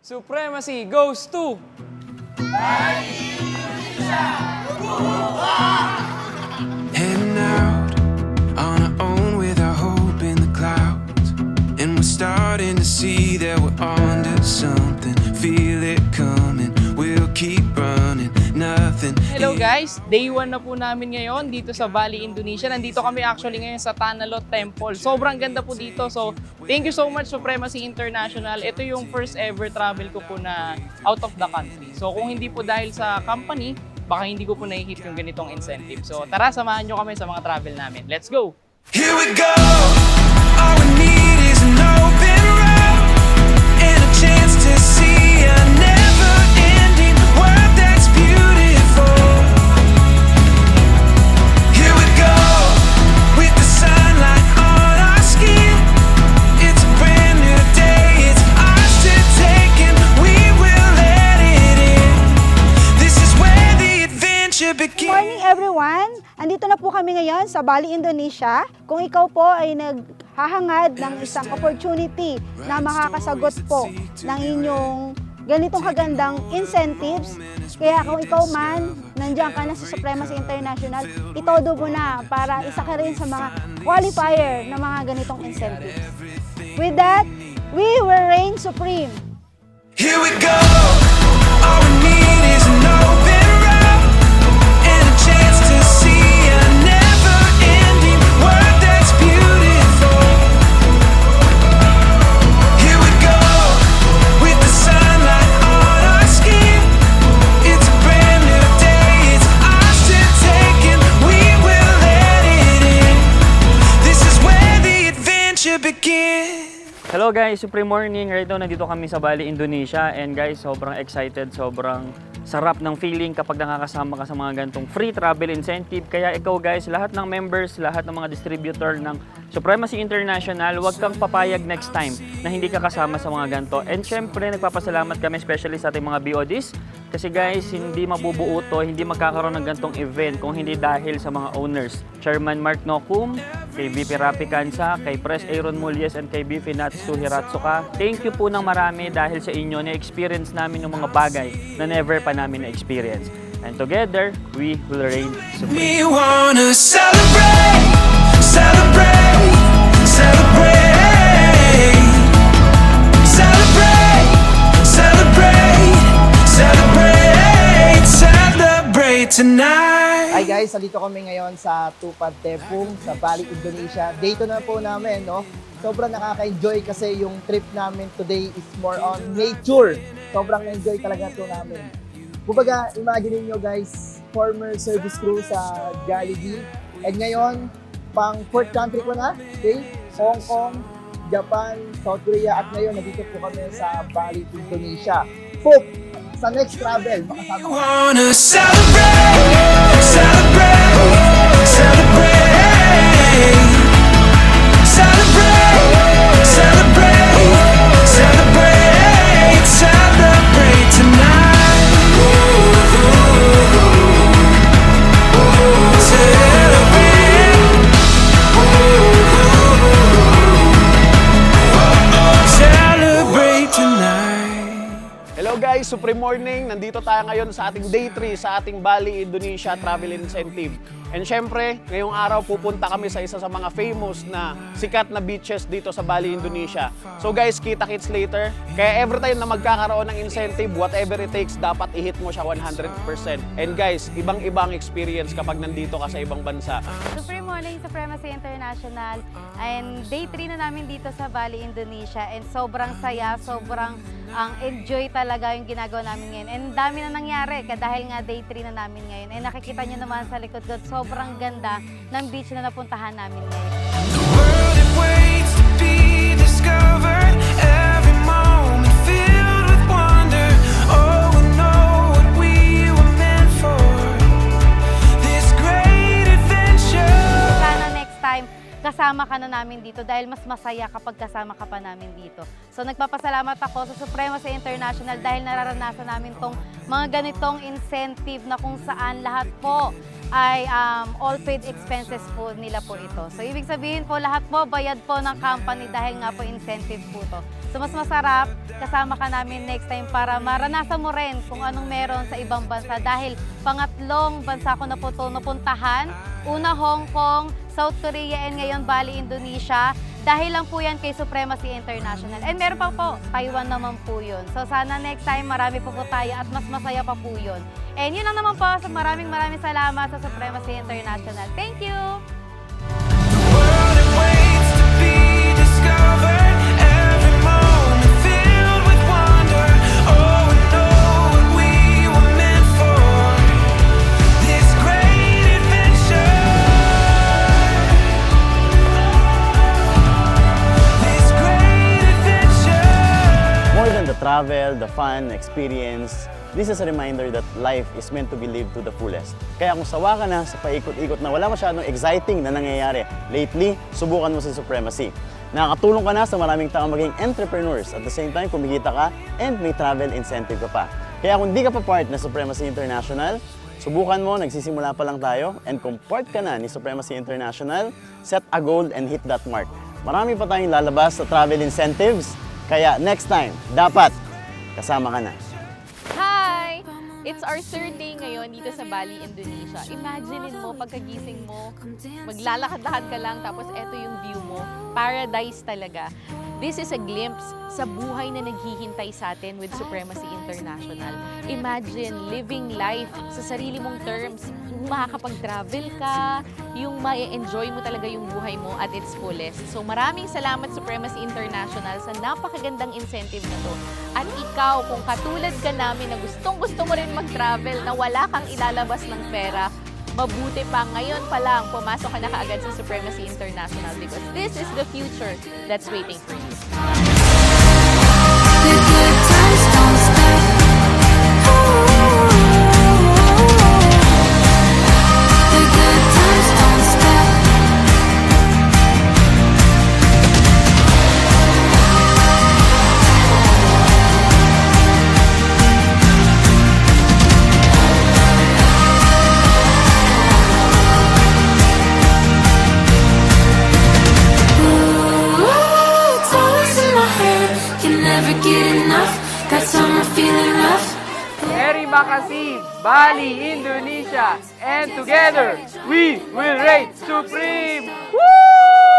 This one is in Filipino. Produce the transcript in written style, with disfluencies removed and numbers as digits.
Supremacy goes to... Heading out on our own with our hope in the clouds. And we're starting to see that we're onto something. Feel it coming, we'll keep running. Nothing. Hello guys! Day 1 na po namin ngayon dito sa Bali, Indonesia. Nandito kami actually ngayon sa Tanalot Temple. Sobrang ganda po dito. So, thank you so much Supremacy International. Ito yung first ever travel ko po na out of the country. So, kung hindi po dahil sa company, baka hindi ko po na-hit yung ganitong incentive. So, tara, samahan nyo kami sa mga travel namin. Let's go! Here we go. All we need is an open road and a chance to see a never-ending world that's beautiful. Here we go with the sunlight on our skin. It's a brand new day. It's ours to take and we will let it in. This is where the adventure begins. Good morning everyone! Andito na po kami ngayon sa Bali, Indonesia. Kung ikaw po ay naghahangad ng isang opportunity na makakasagot po ng inyong ganitong kagandang incentives, kaya kung ikaw man, nandiyan ka na sa Supremacy International, itodo mo na para isa ka rin sa mga qualifier ng mga ganitong incentives. With that, we will reign supreme. Here we go. All we need is an open road and a chance to see a never-ending world that's beautiful. Here we go with the sunlight on our skin. It's a brand new day. It's ours to take and we will let it in. This is where the adventure begins. Hello guys, Supreme Morning. Right now, nandito kami sa Bali, Indonesia. And guys, sobrang excited, sobrang sarap ng feeling kapag nakakasama ka sa mga ganitong free travel incentive. Kaya ikaw guys, lahat ng members, lahat ng mga distributor ng Supremacy International, huwag kang papayag next time na hindi ka kasama sa mga ganito. And syempre, nagpapasalamat kami especially sa ating mga BODs. Kasi guys, hindi mabubuo to, hindi magkakaroon ng ganitong event kung hindi dahil sa mga owners. Chairman Mark Nocum, kay VP Rapi Kansa, kay Pres Aaron Mullies, and kay VP Natsu Hiratsuka. Thank you po ng marami dahil sa inyo na-experience namin yung mga bagay na never pa namin na-experience. And together, we will reign supreme. We wanna celebrate, celebrate, celebrate, celebrate, celebrate, celebrate, celebrate tonight. Hi guys, nandito kami ngayon sa Tupad Tepung sa Bali, Indonesia. Day 2 na po namin, no? Sobrang nakaka-enjoy kasi yung trip namin today is more on nature. Sobrang enjoy talaga ito namin. Kumbaga, imagine nyo guys, former service crew sa Jollibee. And ngayon, pang fourth country ko na, okay? Hong Kong, Japan, South Korea, at ngayon nandito po kami sa Bali, Indonesia. Hope sa next travel, makasama ko. Wanna celebrate, celebrate, celebrate, celebrate, celebrate, celebrate, celebrate tonight. Celebrate tonight. Hello guys, Supreme Morning. Nandito tayo ngayon sa ating day 3 sa ating Bali, Indonesia Travel Incentive. And syempre, ngayong araw pupunta kami sa isa sa mga famous na sikat na beaches dito sa Bali, Indonesia. So guys, kita-kits later. Kaya every time na magkakaroon ng incentive, whatever it takes, dapat i-hit mo siya 100%. And guys, ibang-ibang experience kapag nandito ka sa ibang bansa. Supreme Morning, Supremacy International. And day 3 na namin dito sa Bali, Indonesia. And sobrang saya, sobrang enjoy talaga yung ginagawa namin ngayon. And dami na nangyari dahil nga day 3 na namin ngayon. And nakikita nyo naman sa likod ko, sobrang ganda ng beach na napuntahan namin ngayon. The world it waits to be discovered. Every moment filled with wonder. Oh, we know what we were meant for. This great adventure. Sana next time, kasama ka na namin dito dahil mas masaya kapag kasama ka pa namin dito. So nagpapasalamat ako sa Supremacy International dahil nararanasan namin tong mga ganitong incentive na kung saan lahat po ay all paid expenses po nila po ito. So ibig sabihin po lahat po bayad po ng company dahil nga po incentive po to. So mas masarap kasama ka namin next time para maranasan mo rin kung anong meron sa ibang bansa dahil pangatlong bansa ko na po ito napuntahan. Una Hong Kong, South Korea, and ngayon Bali, Indonesia. Dahil lang po yan kay Supremacy International. And meron pa po, Taiwan naman po yun. So sana next time marami po tayo at mas masaya pa po yun. And yun lang naman po. So maraming salamat sa Supremacy International. Thank you! World it waits to be discovered. Every moment filled with wonder. Oh, we know what we were meant for. This great adventure. This great adventure. More than the travel, the fun, experience, this is a reminder that life is meant to be lived to the fullest. Kaya kung sawa ka na sa paikot-ikot na wala masyadong exciting na nangyayari lately, subukan mo si Supremacy. Nakakatulong ka na sa maraming taong maging entrepreneurs. At the same time, kumikita ka and may travel incentive ka pa. Kaya kung di ka pa part ng Supremacy International, subukan mo, nagsisimula pa lang tayo. And kung part ka na ni Supremacy International, set a goal and hit that mark. Marami pa tayong lalabas sa travel incentives. Kaya next time, dapat kasama ka na. Hi! It's our third day ngayon dito sa Bali, Indonesia. Imaginein mo, pagkagising mo, maglalakad-lakad ka lang, tapos eto yung view mo. Paradise talaga. This is a glimpse sa buhay na naghihintay sa atin with Supremacy International. Imagine living life sa sarili mong terms. Yung makakapag-travel ka, yung ma-enjoy mo talaga yung buhay mo at its fullest. So maraming salamat Supremacy International sa napakagandang incentive na to. At ikaw, kung katulad ka namin na gustong-gusto mo rin mag-travel na wala kang ilalabas ng pera, mabuti pa ngayon pa lang pumasok ka na kaagad sa Supremacy International because this is the future that's waiting for you. The good times don't stop. The good times don't stop. Ooh, it's always in my head. Can never get enough. That summer feeling rough. Terry Makasih, Bali, Indonesia, and together we will reign supreme! Woo!